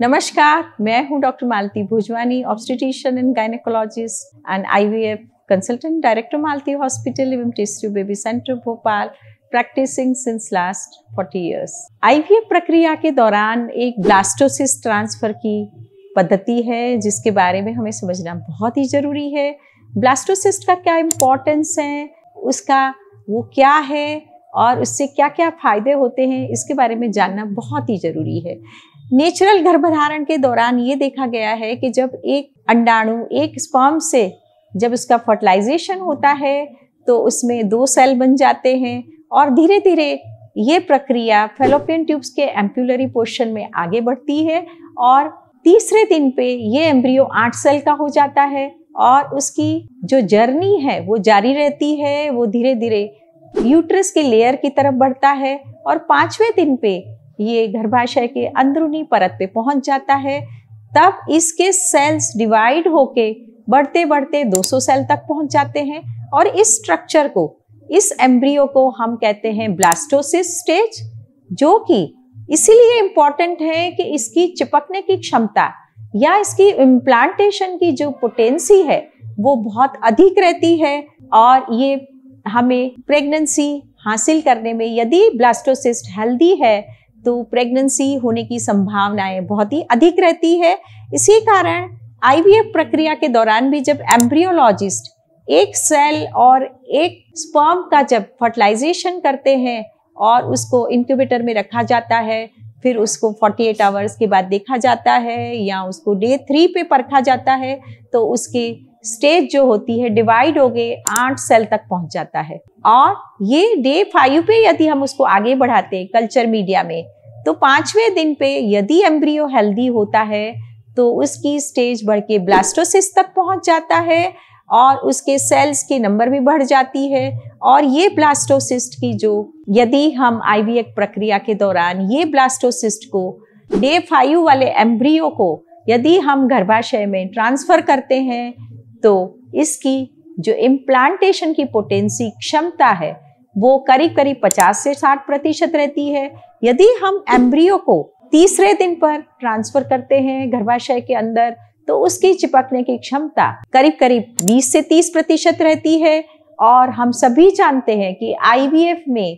नमस्कार, मैं हूं doctor Malti Bhojwani, obstetrician and gynaecologist and IVF consultant, director Malti hospital एवं test baby centre Bhopal, practising since last 40 years. IVF प्रक्रिया के दौरान एक ब्लास्टोसिस्ट ट्रांसफर की पद्धति है जिसके बारे में हमें समझना बहुत ही जरूरी है। ब्लास्टोसिस्ट का क्या इम्पोर्टेंस है, उसका वो क्या है और उससे क्या क्या फायदे होते हैं, इसके बारे में जानना बहुत ही जरूरी है। नेचुरल गर्भधारण के दौरान ये देखा गया है कि जब एक अंडाणु एक स्पर्म से जब उसका फर्टिलाइजेशन होता है तो उसमें 2 सेल बन जाते हैं और धीरे धीरे ये प्रक्रिया फैलोपियन ट्यूब्स के एम्पुलरी पोर्शन में आगे बढ़ती है और तीसरे दिन पे ये एम्ब्रियो 8 सेल का हो जाता है और उसकी जो जर्नी है वो जारी रहती है। वो धीरे धीरे यूट्रस के लेयर की तरफ बढ़ता है और 5वें दिन पे ये गर्भाशय के अंदरूनी परत पे पहुंच जाता है। तब इसके सेल्स डिवाइड होके बढ़ते बढ़ते 200 सेल तक पहुंच जाते हैं और इस स्ट्रक्चर को, इस एम्ब्रियो को हम कहते हैं ब्लास्टोसिस्ट स्टेज, जो कि इसीलिए इम्पॉर्टेंट है कि इसकी चिपकने की क्षमता या इसकी इम्प्लांटेशन की जो पोटेंसी है वो बहुत अधिक रहती है और ये हमें प्रेगनेंसी हासिल करने में, यदि ब्लास्टोसिस्ट हेल्दी है तो प्रेगनेंसी होने की संभावनाएं बहुत ही अधिक रहती है। इसी कारण आईवीएफ प्रक्रिया के दौरान भी जब एम्ब्रियोलॉजिस्ट एक सेल और एक स्पर्म का जब फर्टिलाइजेशन करते हैं और उसको इंक्यूबेटर में रखा जाता है, फिर उसको 48 आवर्स के बाद देखा जाता है या उसको डे 3 पे परखा जाता है, तो उसकी स्टेज जो होती है डिवाइड हो गए 8 सेल तक पहुंच जाता है। और ये डे 5 पे यदि हम उसको आगे बढ़ाते हैं कल्चर मीडिया में, तो 5वें दिन पे यदि एम्ब्रियो हेल्दी होता है तो उसकी स्टेज बढ़ के ब्लास्टोसिस्ट तक पहुंच जाता है और उसके सेल्स की नंबर भी बढ़ जाती है। और ये ब्लास्टोसिस्ट की जो, यदि हम आईवीएफ प्रक्रिया के दौरान ये ब्लास्टोसिस्ट को डे 5 वाले एम्ब्रियो को यदि हम गर्भाशय में ट्रांसफर करते हैं तो इसकी जो इम्प्लांटेशन की पोटेंसी क्षमता है वो करीब करीब 50 से 60% रहती है। यदि हम एम्ब्रियो को तीसरे दिन पर ट्रांसफर करते हैं गर्भाशय के अंदर तो उसकी चिपकने की क्षमता करीब करीब 20 से 30% रहती है। और हम सभी जानते हैं कि आईवीएफ में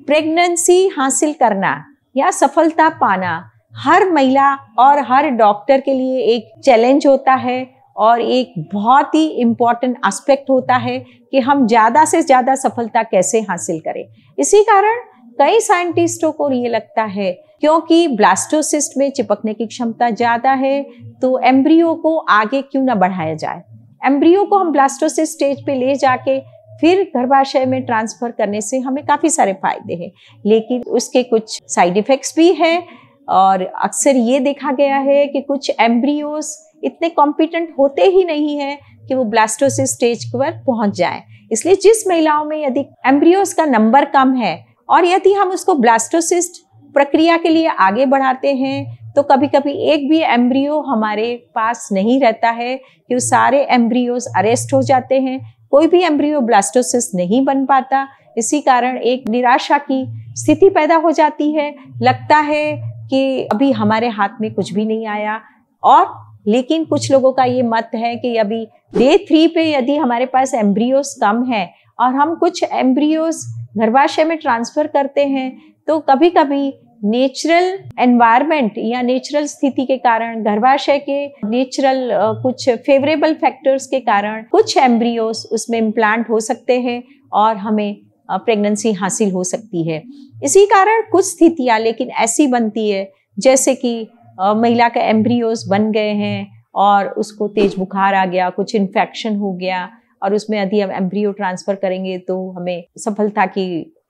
प्रेगनेंसी हासिल करना या सफलता पाना हर महिला और हर डॉक्टर के लिए एक चैलेंज होता है और एक बहुत ही इम्पॉर्टेंट एस्पेक्ट होता है कि हम ज़्यादा से ज़्यादा सफलता कैसे हासिल करें। इसी कारण कई साइंटिस्टों को ये लगता है क्योंकि ब्लास्टोसिस्ट में चिपकने की क्षमता ज़्यादा है तो एम्ब्रियो को आगे क्यों ना बढ़ाया जाए। एम्ब्रियो को हम ब्लास्टोसिस्ट स्टेज पे ले जाके फिर गर्भाशय में ट्रांसफ़र करने से हमें काफ़ी सारे फायदे हैं, लेकिन उसके कुछ साइड इफ़ेक्ट्स भी हैं। और अक्सर ये देखा गया है कि कुछ एम्ब्रियोज इतने कॉम्पिटेंट होते ही नहीं हैं कि वो ब्लास्टोसिस्ट स्टेज पर पहुंच जाएं। इसलिए जिस महिलाओं में यदि एम्ब्रियोज का नंबर कम है और यदि हम उसको ब्लास्टोसिस्ट प्रक्रिया के लिए आगे बढ़ाते हैं तो कभी कभी एक भी एम्ब्रियो हमारे पास नहीं रहता है कि वो सारे एम्ब्रियोज अरेस्ट हो जाते हैं, कोई भी एम्ब्रियो ब्लास्टोसिस्ट नहीं बन पाता। इसी कारण एक निराशा की स्थिति पैदा हो जाती है, लगता है कि अभी हमारे हाथ में कुछ भी नहीं आया। और लेकिन कुछ लोगों का ये मत है कि अभी डे 3 पे यदि हमारे पास एम्ब्रियोज कम है और हम कुछ एम्ब्रियोज गर्भाशय में ट्रांसफर करते हैं तो कभी कभी नेचुरल एनवायरनमेंट या नेचुरल स्थिति के कारण, गर्भाशय के नेचुरल कुछ फेवरेबल फैक्टर्स के कारण कुछ एम्ब्रियोज उसमें इम्प्लांट हो सकते हैं और हमें प्रेगनेंसी हासिल हो सकती है। इसी कारण कुछ स्थितियाँ लेकिन ऐसी बनती है जैसे कि महिला का एम्ब्रियोज बन गए हैं और उसको तेज बुखार आ गया, कुछ इन्फेक्शन हो गया और उसमें यदि हम एम्ब्रियो ट्रांसफ़र करेंगे तो हमें सफलता की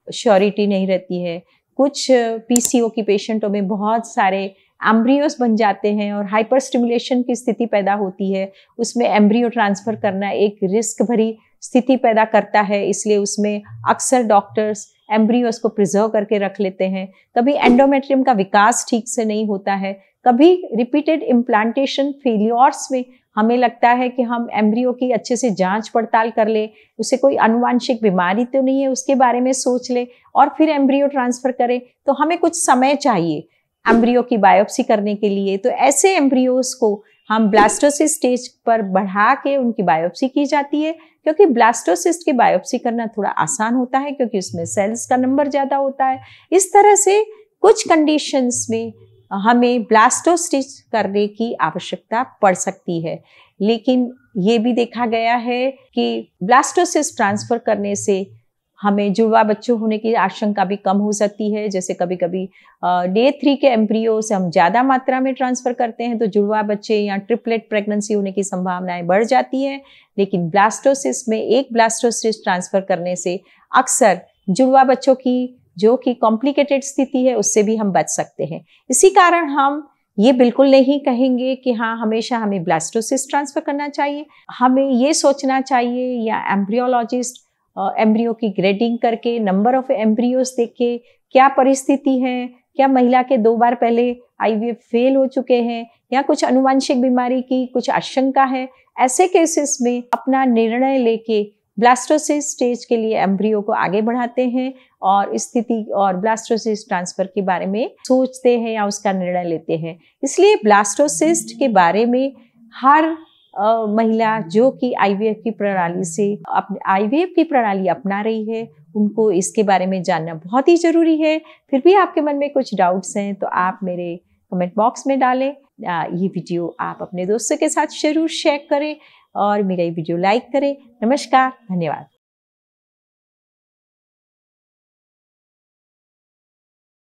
श्योरिटी नहीं रहती है। कुछ पीसीओ की पेशेंटों में बहुत सारे एम्ब्रियोज बन जाते हैं और हाइपर स्टिमुलेशन की स्थिति पैदा होती है, उसमें एम्ब्रियो ट्रांसफ़र करना एक रिस्क भरी स्थिति पैदा करता है। इसलिए उसमें अक्सर डॉक्टर्स एम्ब्रियोज को प्रिजर्व करके रख लेते हैं। कभी एंडोमेट्रियम का विकास ठीक से नहीं होता है, कभी रिपीटेड इम्प्लांटेशन फेलियर्स में हमें लगता है कि हम एम्ब्रियो की अच्छे से जांच पड़ताल कर ले, उसे कोई आनुवांशिक बीमारी तो नहीं है उसके बारे में सोच ले और फिर एम्ब्रियो ट्रांसफ़र करें, तो हमें कुछ समय चाहिए। एम्ब्रियो की बायोप्सी करने के लिए, तो ऐसे एम्ब्रियोज को हम ब्लास्टोसिस्ट स्टेज पर बढ़ा के उनकी बायोप्सी की जाती है, क्योंकि ब्लास्टोसिस्ट की बायोप्सी करना थोड़ा आसान होता है क्योंकि उसमें सेल्स का नंबर ज़्यादा होता है। इस तरह से कुछ कंडीशंस में हमें ब्लास्टोसिस्ट करने की आवश्यकता पड़ सकती है, लेकिन ये भी देखा गया है कि ब्लास्टोसिस्ट ट्रांसफ़र करने से हमें जुड़वा बच्चों होने की आशंका भी कम हो सकती है। जैसे कभी कभी डे 3 के एम्ब्रियो से हम ज़्यादा मात्रा में ट्रांसफ़र करते हैं तो जुड़वा बच्चे या ट्रिपलेट प्रेगनेंसी होने की संभावनाएं बढ़ जाती हैं, लेकिन ब्लास्टोसिस्ट में एक ब्लास्टोसिस्ट ट्रांसफ़र करने से अक्सर जुड़वा बच्चों की जो कि कॉम्प्लिकेटेड स्थिति है उससे भी हम बच सकते हैं। इसी कारण हम ये बिल्कुल नहीं कहेंगे कि हाँ हमेशा हमें ब्लास्टोसिस्ट ट्रांसफ़र करना चाहिए। हमें ये सोचना चाहिए, या एम्ब्रियोलॉजिस्ट एम्ब्रियो की ग्रेडिंग करके नंबर ऑफ एम्ब्रियोज देख के क्या परिस्थिति है, क्या महिला के 2 बार पहले आईवीएफ फेल हो चुके हैं या कुछ आनुवंशिक बीमारी की कुछ आशंका है, ऐसे केसेस में अपना निर्णय लेके ब्लास्टोसिस्ट स्टेज के लिए एम्ब्रियो को आगे बढ़ाते हैं और स्थिति और ब्लास्टोसिस्ट ट्रांसफर के बारे में सोचते हैं या उसका निर्णय लेते हैं। इसलिए ब्लास्टोसिस्ट के बारे में हर महिला जो कि आईवीएफ की प्रणाली से आईवीएफ की प्रणाली अपना रही है, उनको इसके बारे में जानना बहुत ही ज़रूरी है। फिर भी आपके मन में कुछ डाउट्स हैं तो आप मेरे कमेंट बॉक्स में डालें। ये वीडियो आप अपने दोस्तों के साथ ज़रूर शेयर करें और मेरा ये वीडियो लाइक करें। नमस्कार, धन्यवाद।